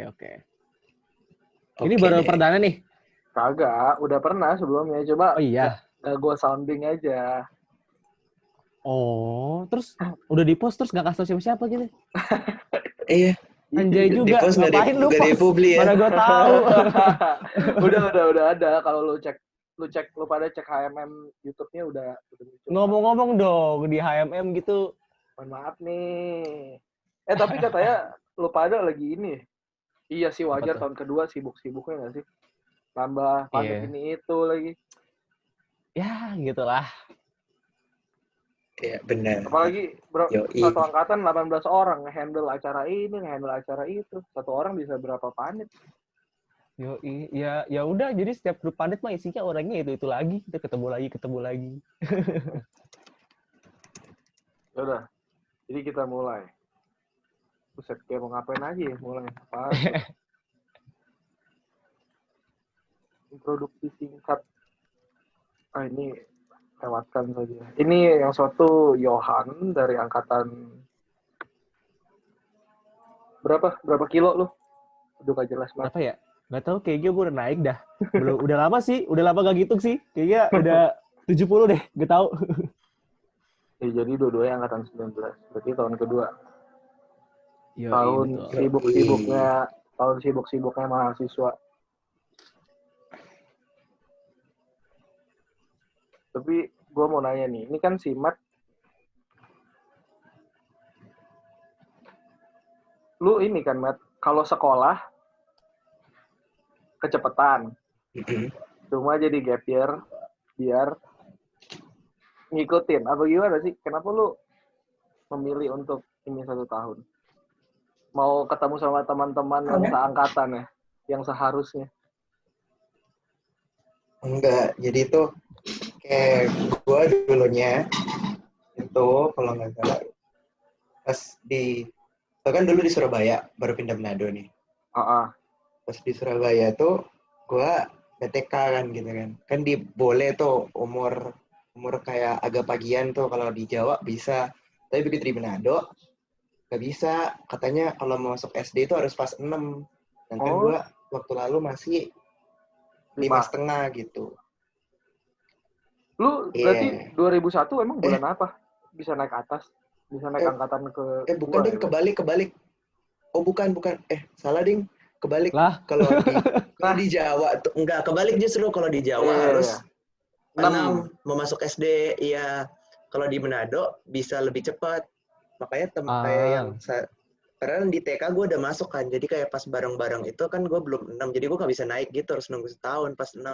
oke. Ini Oke baru deh. perdana nih? Kagak, udah pernah sebelumnya. Coba Oh iya. gue sounding aja. Oh, terus udah di-post terus gak kasih tau siapa-siapa gitu? Iya. Anjay Di juga, post ngapain lu nggak post? dipubli ya. Mana gue tahu. udah ada. Kalau lu pada cek HMM YouTube-nya udah muncul. Ngomong-ngomong dong di HMM gitu. Mohon maaf nih. Tapi katanya lu pada lagi ini. Iya sih wajar tahun kedua sibuk-sibuknya nggak sih? Tambah panik ini itu lagi. Ya, gitulah. Iya, benar. Apalagi satu angkatan 18 orang nge-handle acara ini, nge-handle acara itu. Satu orang bisa berapa panit? Yoi, ya udah. Jadi setiap grup panit mah isinya orangnya itu lagi. Kita ketemu lagi. Ya udah. Jadi kita mulai. Buset, kayak mau ngapain aja ya mulai. Apa? Introduksi singkat. Ini lewatkan saja. Ini yang suatu Johan dari angkatan berapa kilo lu? Udah gak jelas banget. Berapa ya? Gak tau, kayaknya gue udah naik dah. Belum, udah lama gak gitu sih. Kayaknya udah 70 deh, gak tau. Ya, jadi dua-duanya angkatan 19. Berarti tahun kedua. Yoi, tahun betul. sibuk-sibuknya mahasiswa. Tapi gue mau nanya nih, ini kan SIMAT, lu ini kan Matt, kalau sekolah kecepatan, cuma jadi gap year biar ngikutin. Apa gimana sih? Kenapa lu memilih untuk ini 1 tahun? Mau ketemu sama teman-teman yang seangkatan ya, yang seharusnya? Enggak, jadi itu kayak gue dulunya itu kalau nggak salah pas kan dulu di Surabaya baru pindah Manado nih. Pas di Surabaya tuh gue PTK kan gitu kan boleh tuh umur kayak agak pagian tuh kalau di Jawa bisa, tapi begitu di Manado nggak bisa, katanya kalau mau masuk SD itu harus pas 6. Sedangkan gue waktu lalu masih 5,5 gitu. Lu berarti 2001 emang bulan apa? Bisa naik atas? Bisa naik angkatan ke... bukan ding, kebalik. Oh bukan. Salah ding. Kebalik. Lah. Kalau di Jawa tuh enggak, kebalik justru. Kalau di Jawa harus 6 mau masuk SD. Iya. Kalau di Manado bisa lebih cepat. Makanya kayak yang karena di TK gue udah masuk kan. Jadi kayak pas bareng-bareng itu kan gue belum 6. Jadi gue gak bisa naik gitu, harus nunggu setahun pas 6.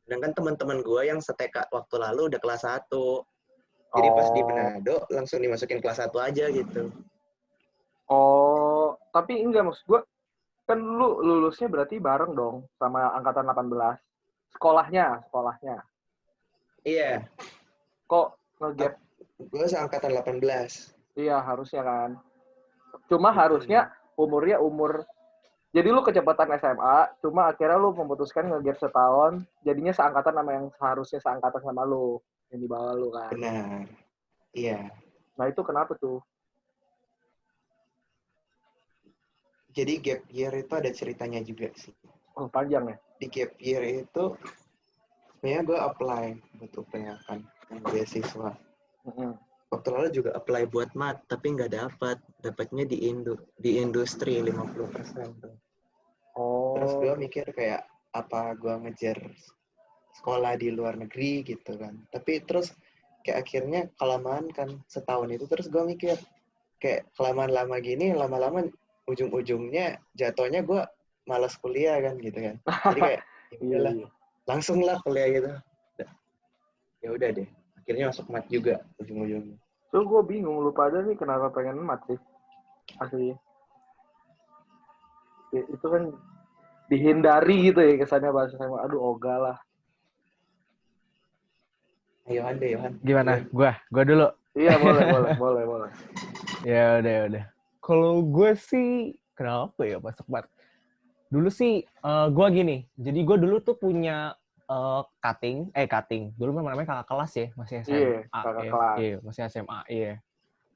Sedangkan teman-teman gue yang se-TK waktu lalu udah kelas 1. Jadi pas di Manado langsung dimasukin kelas 1 aja gitu. Oh, tapi enggak maksud gue, kan lu lulusnya berarti bareng dong sama angkatan 18. Sekolahnya. Iya. Kok nge-gap? Gue seangkatan 18. Iya, harusnya kan. Cuma harusnya umurnya jadi lu kecepatan SMA, cuma akhirnya lu memutuskan nge-gap setahun, jadinya seangkatan sama yang seharusnya seangkatan sama lu, yang di bawah lu kan. Benar. Iya. Nah, itu kenapa tuh? Jadi gap year itu ada ceritanya juga sih. Oh, panjang ya? Di gap year itu sebenarnya gue apply buat UPH kan, beasiswa. Waktu lalu juga apply buat mat, tapi nggak dapatnya di industri 50% tuh. Terus gue mikir kayak apa gue ngejar sekolah di luar negeri gitu kan. Tapi terus kayak akhirnya kelamaan kan setahun itu, terus gue mikir kayak kelamaan lama gini, lama-lama ujung-ujungnya jatuhnya gue malas kuliah kan gitu kan. Jadi kayak udahlah, langsung lah kuliah gitu. Ya udah deh, akhirnya masuk mat juga ujung-ujungnya. So gue bingung, lu pada nih kenapa pengen mat sih? Asli. Ya, itu kan dihindari gitu ya kesannya bahasa sama. Aduh, ogah lah. Yohan. Gimana? Gua dulu. Iya, boleh. Ya udah. Kalau gue sih kenapa ya masuk mat? Dulu sih gue gini. Jadi gue dulu tuh punya cutting. Dulu namanya kakak kelas ya, masih SMA. Iya, kakak kelas. Iya, masih SMA. Iya.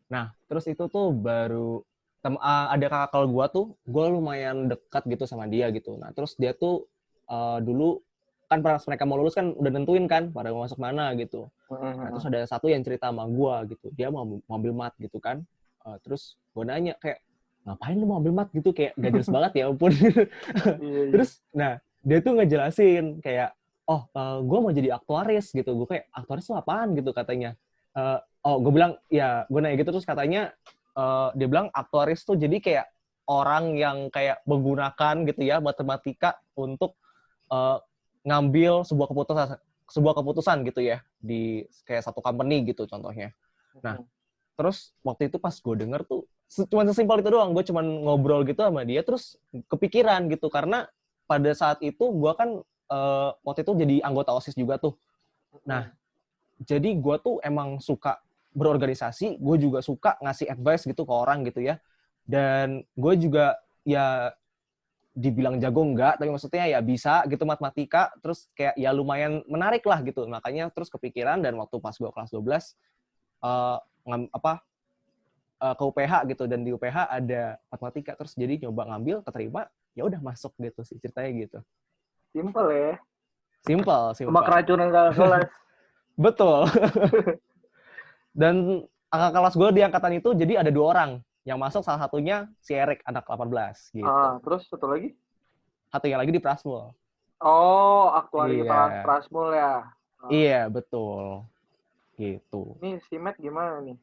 Nah, terus itu tuh baru ada kakak kelas gue tuh, gue lumayan dekat gitu sama dia gitu. Nah terus dia tuh dulu kan pas mereka mau lulus kan udah nentuin kan pada mau masuk mana gitu. Nah terus ada satu yang cerita sama gue gitu, dia mau ambil mat gitu kan. Terus gue nanya kayak, ngapain lu mau ambil mat gitu, kayak gak jelas banget ya ampun. Terus nah dia tuh ngejelasin kayak, gue mau jadi aktuaris gitu. Gue kayak, aktuaris tuh apaan gitu katanya. Gue bilang, ya gue nanya gitu, terus katanya dia bilang aktuaris tuh jadi kayak orang yang kayak menggunakan gitu ya matematika untuk ngambil sebuah keputusan gitu ya di kayak satu company gitu contohnya. Nah, terus waktu itu pas gue denger tuh cuma sesimpel itu doang, gue cuma ngobrol gitu sama dia terus kepikiran gitu karena pada saat itu gue kan waktu itu jadi anggota OSIS juga tuh. Nah, jadi gue tuh emang suka berorganisasi, gue juga suka ngasih advice gitu ke orang gitu ya. Dan gue juga ya dibilang jago enggak, tapi maksudnya ya bisa gitu matematika, terus kayak ya lumayan menarik lah gitu. Makanya terus kepikiran dan waktu pas gue kelas 12 ke UPH gitu, dan di UPH ada matematika, terus jadi nyoba ngambil, keterima, ya udah masuk gitu sih ceritanya gitu. Simple ya. Simple. Cuma keracunan kakak kelas. Betul. Dan kakak kelas gue di angkatan itu jadi ada 2 orang yang masuk, salah satunya si Erik anak 18 gitu. Terus satu lagi? Satunya lagi di Prasmul. Aktuaris Prasmul ya. Iya, betul. Gitu. Nih si Matt gimana nih?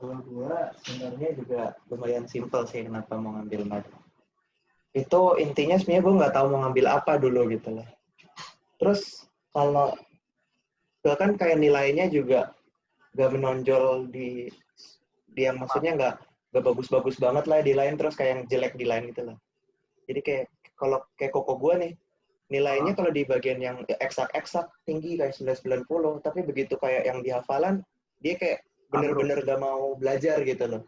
Kalau gue sebenarnya juga lumayan simpel sih kenapa mau ngambil mat. Itu intinya sebenarnya gue nggak tahu mau ngambil apa dulu gitu loh. Terus kalau gue kan kayak nilainya juga nggak menonjol di yang maksudnya nggak bagus-bagus banget lah di lain, terus kayak yang jelek di lain gitu loh. Jadi kayak kalau kayak koko gue nih, nilainya kalau di bagian yang eksak tinggi kayak 990, tapi begitu kayak yang di hafalan dia kayak bener-bener gak mau belajar gitu loh.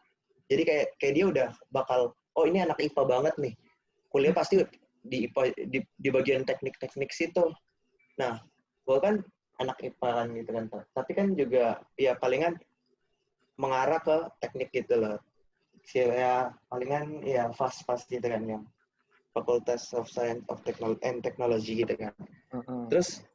Jadi kayak dia udah bakal, ini anak IPA banget nih, kuliah pasti di IPA, di bagian teknik-teknik situ. Nah, gue kan anak IPA kan gitu kan, tapi kan juga ya palingan mengarah ke teknik gitu loh. Ya palingan ya fast gitu kan, yang Facultas of Science of Technology gitu kan. Terus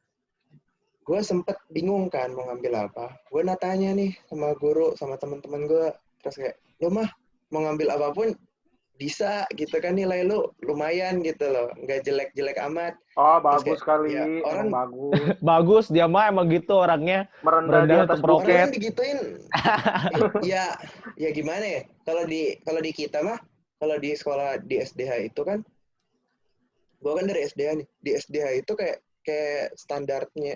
gue sempet bingung kan mau ngambil apa. Gue tanya nih sama guru, sama teman-teman gue, terus kayak, lo mah mau ngambil apapun bisa gitu kan, nilai lu lumayan gitu loh, nggak jelek-jelek amat. Bagus sekali, ya, orang bagus. Bagus, dia mah emang gitu orangnya, merendah untuk meroket. Orang digituin, ya gimana ya? Kalau di kita mah, kalau di sekolah di SDH itu kan, gue kan dari SDH nih, di SDH itu kayak standar ini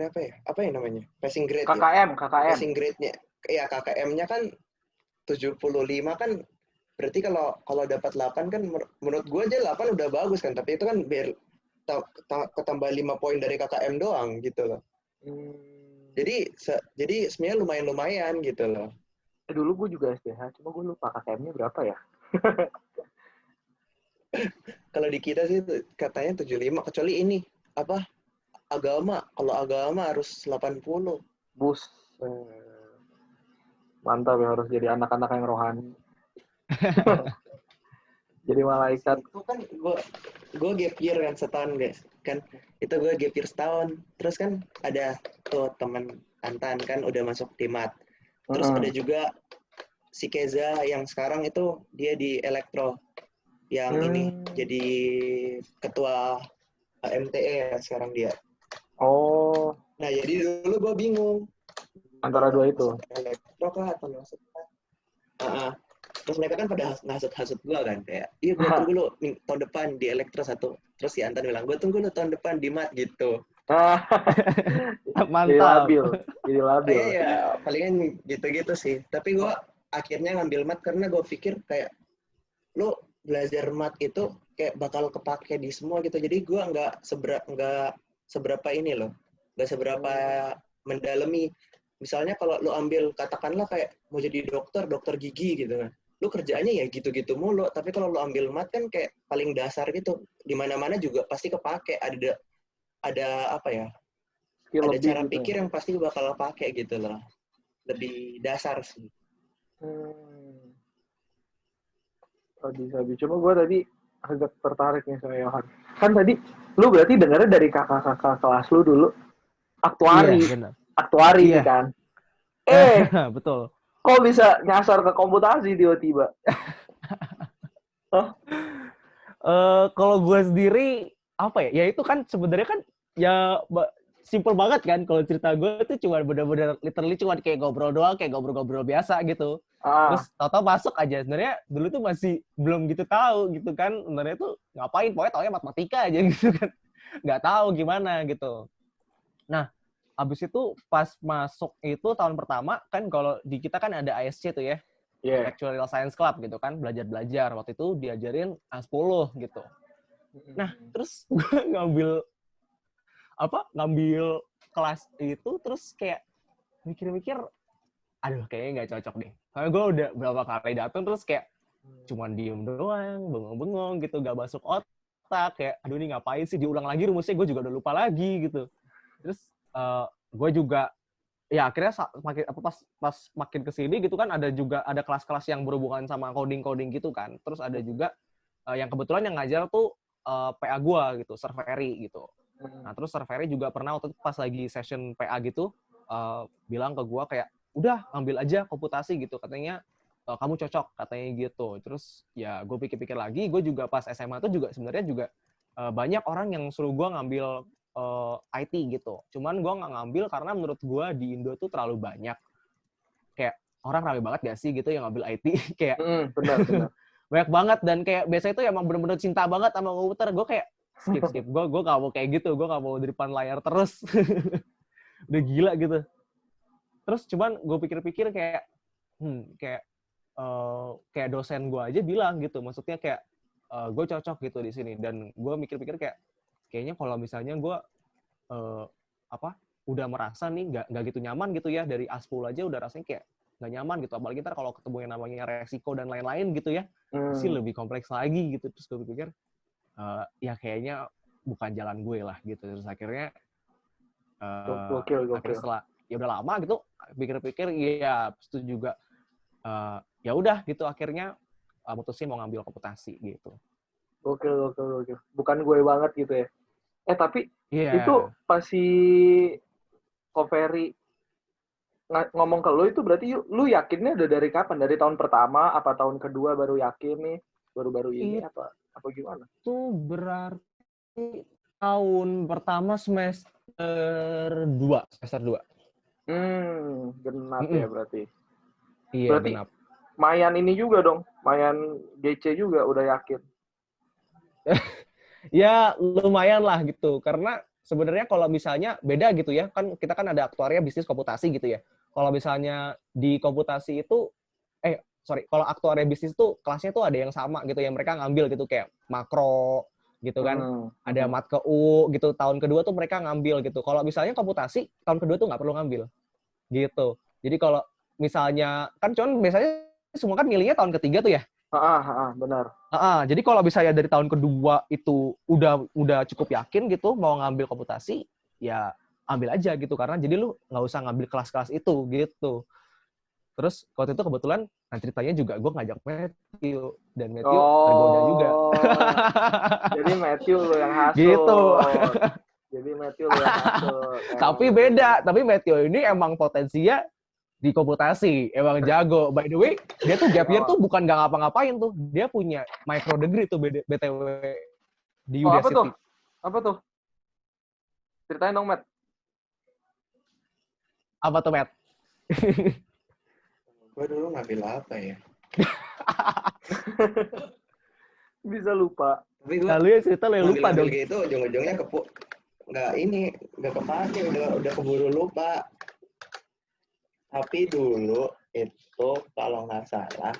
apa ya namanya? Passing grade. KKM. Passing grade-nya, ya KKM-nya kan 75 kan. Berarti kalau dapat 8 kan menurut gue aja 8 udah bagus kan, tapi itu kan biar ketambah 5 poin dari KKM doang gitu loh. Jadi sebenarnya lumayan gitu loh. Dulu gue juga SDH, cuma gue lupa KKM-nya berapa ya. Kalau di kita sih katanya 75, kecuali ini agama. Kalau agama harus 80. Bus. Mantap ya, harus jadi anak-anak yang rohani. Jadi malaikat. Itu kan gue gap year kan setahun guys. Kan itu gue gap year setahun. Terus kan ada tuh teman Antan kan udah masuk Timat. Terus ada juga si Keza yang sekarang itu dia di Elektro. Yang ini jadi ketua MTE ya sekarang dia. Nah jadi dulu gue bingung antara dua itu. Elektro kah atau masuk? Terus mereka kan pada hasut gue kan, kayak, iya gue tunggu lu tahun depan di Elektro 1. Terus si Antan bilang, gue tunggu lu tahun depan di MAT gitu. Mantap. Jadi labil. Ya palingan gitu-gitu sih. Tapi gue akhirnya ngambil MAT karena gue pikir kayak, lu belajar MAT itu kayak bakal kepake di semua gitu. Jadi gue nggak seberapa ini loh. Nggak seberapa mendalami. Misalnya kalau lu ambil, katakanlah kayak mau jadi dokter gigi gitu kan. Lu kerjaannya ya gitu-gitu mulu, tapi kalau lu ambil mat kan kayak paling dasar gitu, di mana-mana juga pasti kepake, ada apa ya, skill ada cara gitu. Pikir yang pasti bakal pakai gitu loh, lebih dasar sih. Sabi. Cuma gue tadi agak tertarik nih sama Yohan. Kan tadi lu berarti dengarnya dari kakak-kakak kelas lu dulu aktuari, Iya, benar. aktuari Iya. nih kan. Betul. Kok bisa nyasar ke komputasi tiba-tiba? Kalau gue sendiri apa ya? Ya itu kan sebenarnya kan ya simple banget kan. Kalau cerita gue tuh cuma bener-bener literally cuma kayak ngobrol doang, kayak ngobrol-ngobrol biasa gitu. Terus tau-tau masuk aja. Sebenarnya dulu tuh masih belum gitu tahu gitu kan. Sebenarnya tuh ngapain? Pokoknya taunya matematika aja gitu kan. Nggak tahu gimana gitu. Nah, habis itu pas masuk itu tahun pertama kan kalau di kita kan ada ASC tuh ya. Yeah. Actuarial Science Club gitu kan, belajar-belajar. Waktu itu diajarin A10 gitu. Nah, terus gue ngambil kelas itu terus kayak mikir-mikir, aduh kayaknya nggak cocok deh. Karena gue udah berapa kali datang terus kayak cuman diem doang, bengong-bengong gitu, gak masuk otak. Kayak, aduh ini ngapain sih, diulang lagi rumusnya, gue juga udah lupa lagi gitu. Terus gue juga ya akhirnya pas makin kesini gitu kan ada kelas-kelas yang berhubungan sama coding gitu kan. Terus ada juga yang kebetulan yang ngajar tuh PA gue gitu, Sir Ferry gitu. Nah terus Sir Ferry juga pernah waktu itu pas lagi session PA gitu bilang ke gue kayak udah ambil aja komputasi gitu, katanya kamu cocok katanya gitu. Terus ya gue pikir-pikir lagi, gue juga pas SMA tuh juga sebenarnya juga banyak orang yang suruh gue ngambil IT gitu. Cuman gue nggak ngambil karena menurut gue di Indo tuh terlalu banyak. Kayak orang rame banget gak sih gitu yang ngambil IT. Kayak benar. banyak banget dan kayak biasanya itu emang bener-bener cinta banget sama komputer. Gue kayak skip. Gue gak mau kayak gitu. Gue gak mau di depan layar terus. Udah gila gitu. Terus cuman gue pikir-pikir kayak kayak dosen gue aja bilang gitu. Maksudnya kayak gue cocok gitu di sini. Dan gue mikir-pikir kayak kayaknya kalau misalnya gue udah merasa nih nggak gitu nyaman gitu ya, dari A10 aja udah rasanya kayak nggak nyaman gitu, apalagi ntar kalau ketemu yang namanya resiko dan lain-lain gitu ya, pasti lebih kompleks lagi gitu. Terus gue pikir ya kayaknya bukan jalan gue lah gitu. Terus akhirnya akhirnya setelah ya udah lama gitu pikir-pikir ya itu juga ya udah gitu akhirnya mutusin mau ngambil komputasi gitu. Gokil. Bukan gue banget gitu ya. Tapi itu pas si Ferry ngomong ke lu itu berarti lu yakinnya udah dari kapan? Dari tahun pertama apa tahun kedua baru yakin nih? Baru-baru ini apa gimana? Itu berarti tahun pertama semester 2. Genap ya berarti. Iya, berarti genap. Mayan ini juga dong, Mayan GC juga udah yakin. Ya lumayan lah gitu, karena sebenarnya kalau misalnya beda gitu ya, kan kita kan ada aktuaria bisnis komputasi gitu ya. Kalau misalnya di komputasi itu, kalau aktuaria bisnis tuh kelasnya tuh ada yang sama gitu ya, mereka ngambil gitu kayak makro gitu kan, ada matke U gitu, tahun kedua tuh mereka ngambil gitu. Kalau misalnya komputasi, tahun kedua tuh nggak perlu ngambil gitu. Jadi kalau misalnya, kan cuman biasanya semua kan milihnya tahun ketiga tuh ya. Benar. Jadi kalau misalnya dari tahun kedua itu udah cukup yakin gitu mau ngambil komputasi, ya ambil aja gitu, karena jadi lu nggak usah ngambil kelas-kelas itu gitu. Terus waktu itu kebetulan, nah ceritanya juga gue ngajak Matthew, dan Matthew tergoda juga. Jadi Matthew lu yang hasut. Gitu. Tapi beda, tapi Matthew ini emang potensinya di komputasi, emang jago. By the way, dia tuh gap year tuh bukan nggak ngapa-ngapain tuh. Dia punya micro degree tuh BTW di Udacity. Apa tuh? Ceritain dong, Matt. Apa tuh, Matt? Gue dulu ngambil apa ya? Bisa lupa. Tapi gue ya cerita lo lupa dong. Gitu, ujung-ujungnya nggak kepake, udah keburu lupa. Tapi dulu itu kalau nggak salah,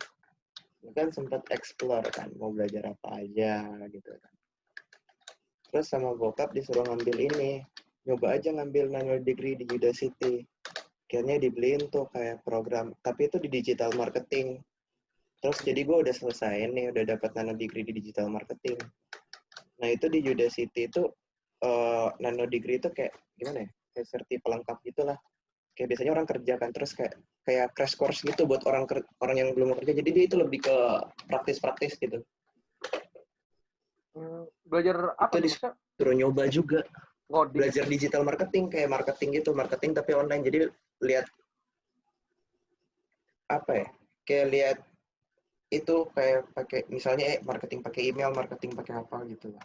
kan sempat explore kan, mau belajar apa aja gitu kan. Terus sama bokap disuruh ngambil ini, nyoba aja ngambil nano degree di Udacity. Akhirnya dibeliin tuh kayak program, tapi itu di digital marketing. Terus jadi gue udah selesai nih, udah dapat nano degree di digital marketing. Nah itu di Udacity itu nano degree itu kayak gimana ya? Kayak serti pelengkap gitulah. kayak biasanya orang kerja kan, terus kayak crash course gitu buat orang yang belum kerja. Jadi dia itu lebih ke praktis-praktis gitu. Belajar apa itu tuh? Disuruh nyoba juga. Ngoding. Belajar digital marketing, kayak marketing gitu, marketing tapi online. Jadi lihat apa ya? Kayak lihat itu kayak pakai misalnya marketing pakai email, marketing pakai apa gitu lah.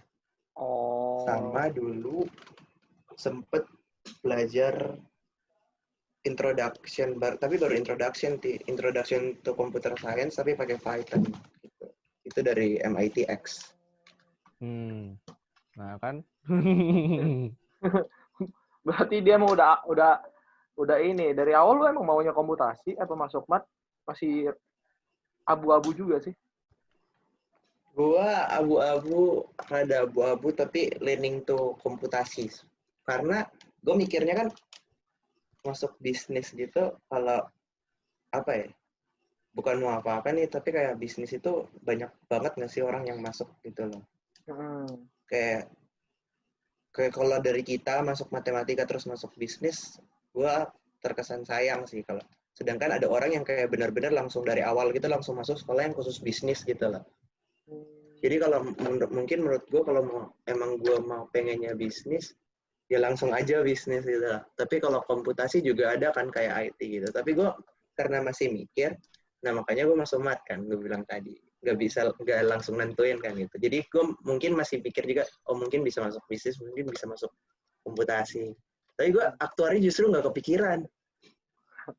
Oh. Sama dulu sempet belajar introduction, tapi baru introduction to computer science tapi pakai Python gitu. Itu dari MITx. Nah kan. Berarti dia mau udah ini dari awal lu emang maunya komputasi atau masuk mat masih abu-abu juga sih? Gua rada abu-abu tapi leaning to komputasi. Karena gue mikirnya kan masuk bisnis gitu kalau apa ya? Bukan mau apa-apa nih, tapi kayak bisnis itu banyak banget nggak sih orang yang masuk gitu loh. Kayak kalau dari kita masuk matematika terus masuk bisnis, gue terkesan sayang sih kalau. Sedangkan ada orang yang kayak benar-benar langsung dari awal gitu langsung masuk sekolah yang khusus bisnis gitu loh. Jadi kalau mungkin menurut gue kalau emang gue mau pengennya bisnis, ya langsung aja bisnis gitu. Tapi kalau komputasi juga ada kan kayak IT gitu. Tapi gue karena masih mikir, nah makanya gue masuk mat kan, gue bilang tadi. Nggak langsung nentuin kan gitu. Jadi gue mungkin masih pikir juga, oh mungkin bisa masuk bisnis, mungkin bisa masuk komputasi. Tapi gue aktuari justru nggak kepikiran.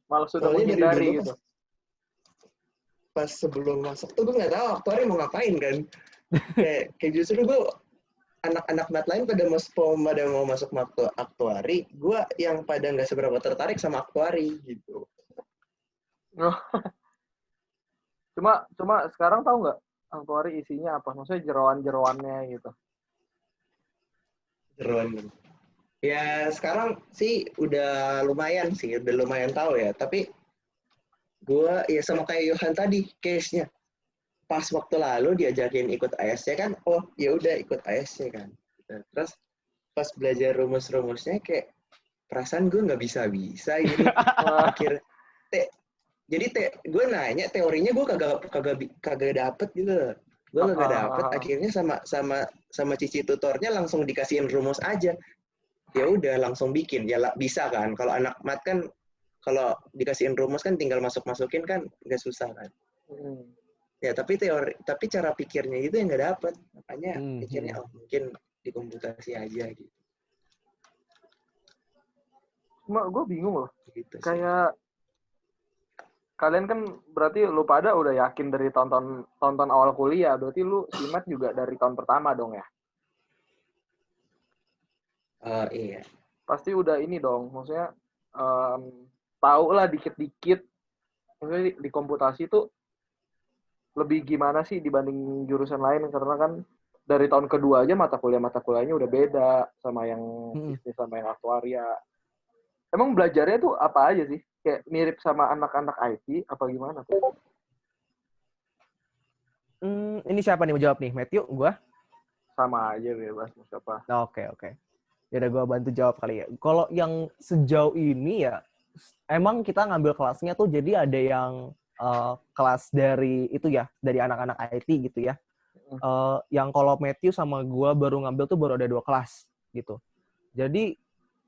Malah sudah Soalnya menghindari gitu. Pas sebelum masuk tuh gue nggak tahu aktuari mau ngapain kan. Kayak justru gue anak-anak mat lain pada mau masuk aktuari, gue yang pada nggak seberapa tertarik sama aktuari gitu. Cuma sekarang tahu nggak aktuari isinya apa? Maksudnya jeroan-jeroannya gitu. Jeroan. Ya sekarang sih udah lumayan tahu ya. Tapi gue ya sama kayak Yohan tadi case-nya. Pas waktu lalu diajakin ikut ASC kan, oh ya udah ikut ASC kan. Terus pas belajar rumus-rumusnya kayak perasaan gue nggak bisa ini. Jadi gue nanya teorinya gue kagak dapet gitu. Gue kagak dapet. Akhirnya sama cici tutornya langsung dikasihin rumus aja. Ya udah langsung bikin. Ya bisa kan. Kalau anak mat kan kalau dikasihin rumus kan tinggal masukin kan nggak susah kan. Ya tapi cara pikirnya itu yang nggak dapet. Makanya pikirnya mungkin di komputasi aja gitu. Cuma gue bingung loh. Gitu kayak kalian kan berarti lu pada udah yakin dari tonton awal kuliah. Berarti lu simat juga dari tahun pertama dong ya? Iya. Pasti udah ini dong. Maksudnya tahu lah dikit-dikit. Maksudnya di komputasi itu lebih gimana sih dibanding jurusan lain, karena kan dari tahun kedua aja mata kuliahnya udah beda sama yang bisnis sama yang aktuaria. Emang belajarnya tuh apa aja sih? Kayak mirip sama anak-anak IT apa gimana tuh? Ini siapa nih mau jawab nih? Matthew, gua? Sama aja bebas siapa. Oke. Ya udah gua bantu jawab kali ya. Kalau yang sejauh ini ya emang kita ngambil kelasnya tuh jadi ada yang kelas dari itu ya, dari anak-anak IT gitu ya. Yang kalau Matthew sama gue baru ngambil tuh baru ada 2 kelas gitu. Jadi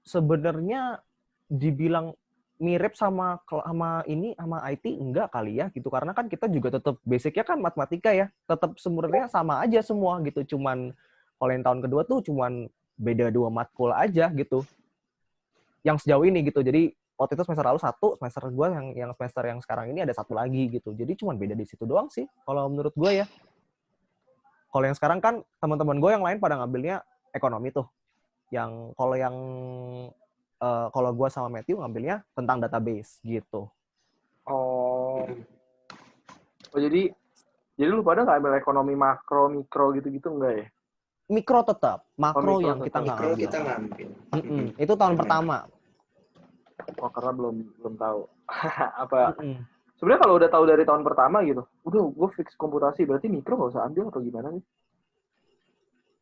sebenarnya dibilang mirip sama IT enggak kali ya gitu, karena kan kita juga tetap basicnya kan matematika ya, tetap sebenarnya sama aja semua gitu. Cuman kalau yang tahun kedua tuh cuman beda 2 matkul aja gitu. Yang sejauh ini gitu. Jadi waktu itu semester lalu 1, semester gue yang semester yang sekarang ini ada 1 lagi gitu. Jadi cuma beda di situ doang sih kalau menurut gue ya. Kalau yang sekarang kan teman-teman gue yang lain pada ngambilnya ekonomi tuh. Kalau gue sama Matthew ngambilnya tentang database gitu. Oh jadi lu pada nggak ambil ekonomi makro, mikro gitu-gitu enggak ya? Mikro tetap, makro yang kita nggak ambil. Kita ngambil. Itu tahun pertama. Oh, karena belum tahu. Apa? Sebenarnya kalau udah tahu dari tahun pertama gitu, udah gue fix komputasi, berarti mikro nggak usah ambil atau gimana nih?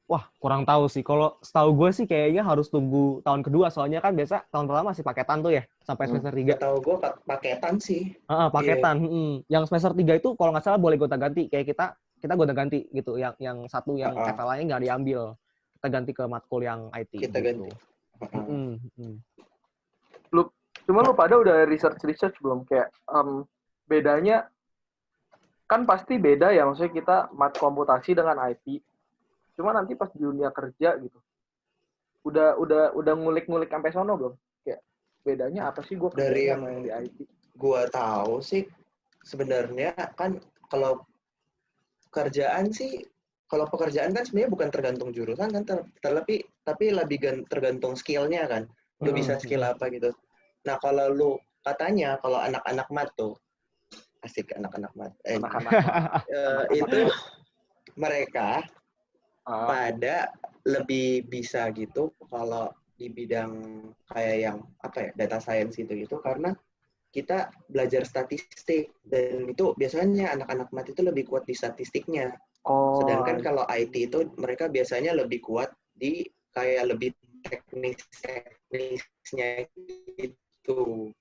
Wah, kurang tahu sih. Kalau setahu gue sih kayaknya harus tunggu tahun kedua. Soalnya kan biasa tahun pertama masih paketan tuh ya. Sampai semester 3. Setahu gue paketan sih. Iya. Paketan. Yang semester 3 itu kalau nggak salah boleh gonta-ganti. Kayak kita gonta-ganti gitu. Yang satu yang FLA-nya nggak diambil. Kita ganti ke matkul yang IT. Kita gitu. ganti. Cuma lu pada udah research belum? Kayak bedanya kan pasti beda ya, maksudnya kita mat komputasi dengan IT. Cuma nanti pas di dunia kerja gitu, udah ngulik-ngulik sampai sono belum? Kayak bedanya apa sih gue dari sama yang di IT? Gue tahu sih sebenarnya kan kalau pekerjaan kan sebenarnya bukan tergantung jurusan kan, tapi lebih tergantung skillnya kan. Lu bisa skill apa gitu. Nah kalau lu katanya kalau anak-anak mat tuh asik anak-anak mat. Itu mereka pada lebih bisa gitu kalau di bidang kayak yang data science gitu karena kita belajar statistik dan itu biasanya anak-anak mat itu lebih kuat di statistiknya. Sedangkan kalau IT itu mereka biasanya lebih kuat di kayak lebih teknisnya gitu.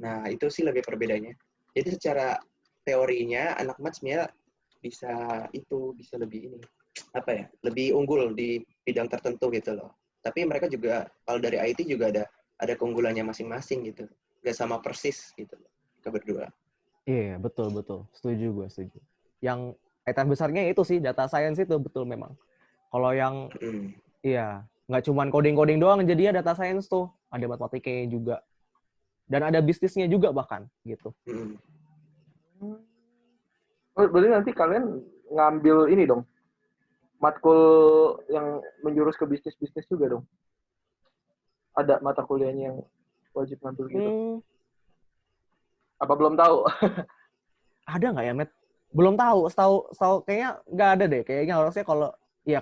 Nah, itu sih lebih perbedaannya. Jadi secara teorinya anak mat sebenarnya bisa lebih lebih unggul di bidang tertentu gitu loh. Tapi mereka juga kalau dari IT juga ada keunggulannya masing-masing gitu. Gak sama persis gitu loh, kita berdua. Iya, betul. Setuju gue. Yang kaitan besarnya itu sih, data science itu betul memang. Kalau yang, iya, nggak cuma coding-coding doang jadinya data science tuh. Ada matematikanya juga. Dan ada bisnisnya juga bahkan, gitu. Berarti nanti kalian ngambil ini dong, matkul yang menjurus ke bisnis juga dong? Ada mata kuliahnya yang wajib ngambil gitu? Apa belum tahu? Ada nggak ya, Matt? Belum tahu. Setahu kayaknya nggak ada deh. Kayaknya harusnya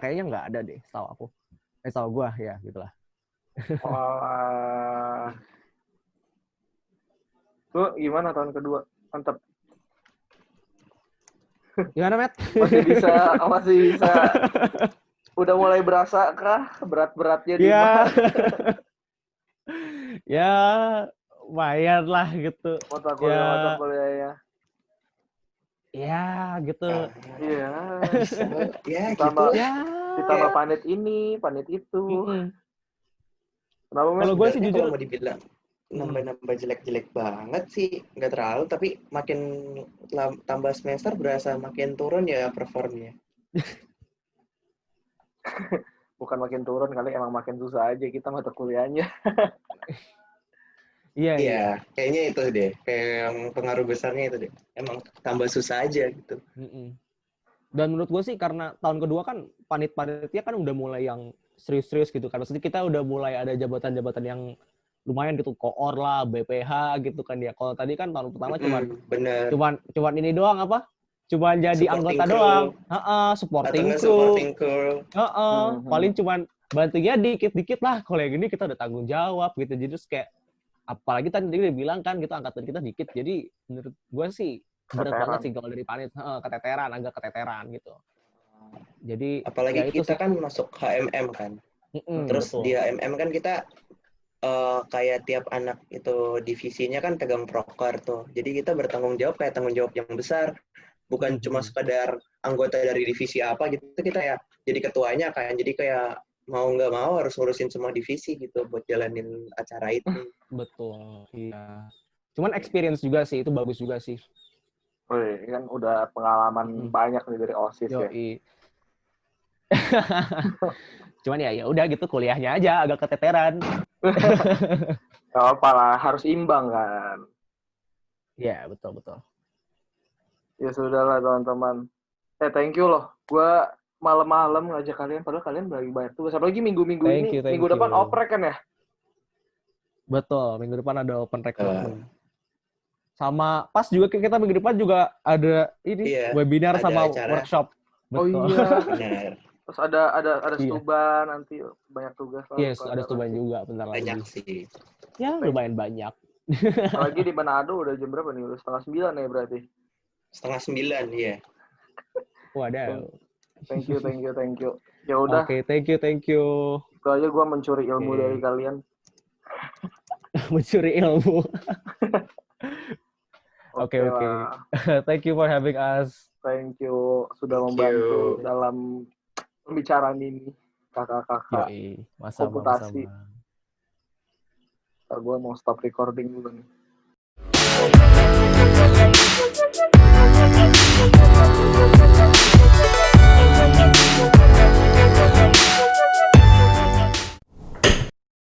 kayaknya nggak ada deh. Setahu aku. Setahu gue ya, gitulah. Lu gimana tahun kedua? Mantap. Gimana, Matt? Masih bisa. Udah mulai berasa kah berat-beratnya di mana? Ya, lumayan lah gitu. Mata kuliahnya. Ya, gitu. Iya. Ditambah panit ini, panit itu. Kenapa, kalau gue sih jujur mau dibilang nambah jelek-jelek banget sih, nggak terlalu, tapi makin tambah semester berasa makin turun ya performnya. Bukan makin turun kali, emang makin susah aja kita mata kuliahnya. Iya, kayaknya itu deh, kayak yang pengaruh besarnya itu deh. Emang tambah susah aja gitu. Dan menurut gue sih karena tahun kedua kan panit-panitnya kan udah mulai yang serius-serius gitu kan. Maksudnya kita udah mulai ada jabatan-jabatan yang lumayan gitu, koor lah, BPH gitu kan ya. Kalau tadi kan tahun pertama cuman ini doang apa? Cuman jadi supporting anggota crew. Doang. Supporting crew. Paling cuman bantunya dikit-dikit lah. Kalau yang ini kita udah tanggung jawab gitu. Jadi terus kayak apalagi tadi dia bilang kan gitu angkatan kita dikit. Jadi menurut gue sih berat banget sih kalau dari panit. Agak keteteran gitu. Jadi apalagi ya kita kan masuk HMM kan. Terus betul. Di HMM kan kita kayak tiap anak itu divisinya kan pegang proker tuh. Jadi kita bertanggung jawab kayak tanggung jawab yang besar. Bukan cuma sekadar anggota dari divisi apa gitu. Kita ya jadi ketuanya kan. Jadi kayak mau nggak mau harus ngurusin semua divisi gitu buat jalanin acara itu. Betul. Iya. Cuman experience juga sih, itu bagus juga sih. Kan udah pengalaman banyak nih dari OSIS ya. Cuman ya udah gitu kuliahnya aja agak keteteran. Gak apa lah, harus imbang kan. Iya, betul. Ya sudahlah teman-teman. Thank you loh. Gue malam-malam ngajak kalian, padahal kalian lagi banyak tugas. Apalagi minggu-minggu ini, minggu depan oprek kan ya? Betul, minggu depan ada open recruitment. Sama pas juga kita minggu depan juga ada ini webinar sama acara. Workshop. Betul. Oh iya. Benar. Terus ada stuban nanti banyak tugas. Yes, ada stuban juga bentar lagi. Banyak sih. Ya lumayan banyak. Apalagi di Manado udah jam berapa nih? Udah 8:30 ya berarti. 8:30 ya. Waduh. Thank you. Ya udah, Oke, thank you. itu aja gue mencuri ilmu Oke. dari kalian. Mencuri ilmu. Oke. lah. Thank you for having us. Thank you sudah Thank membantu you. dalam pembicaraan ini, kakak-kakak Yoi, komputasi. sama-sama. Ntar gue mau stop recording dulu nih.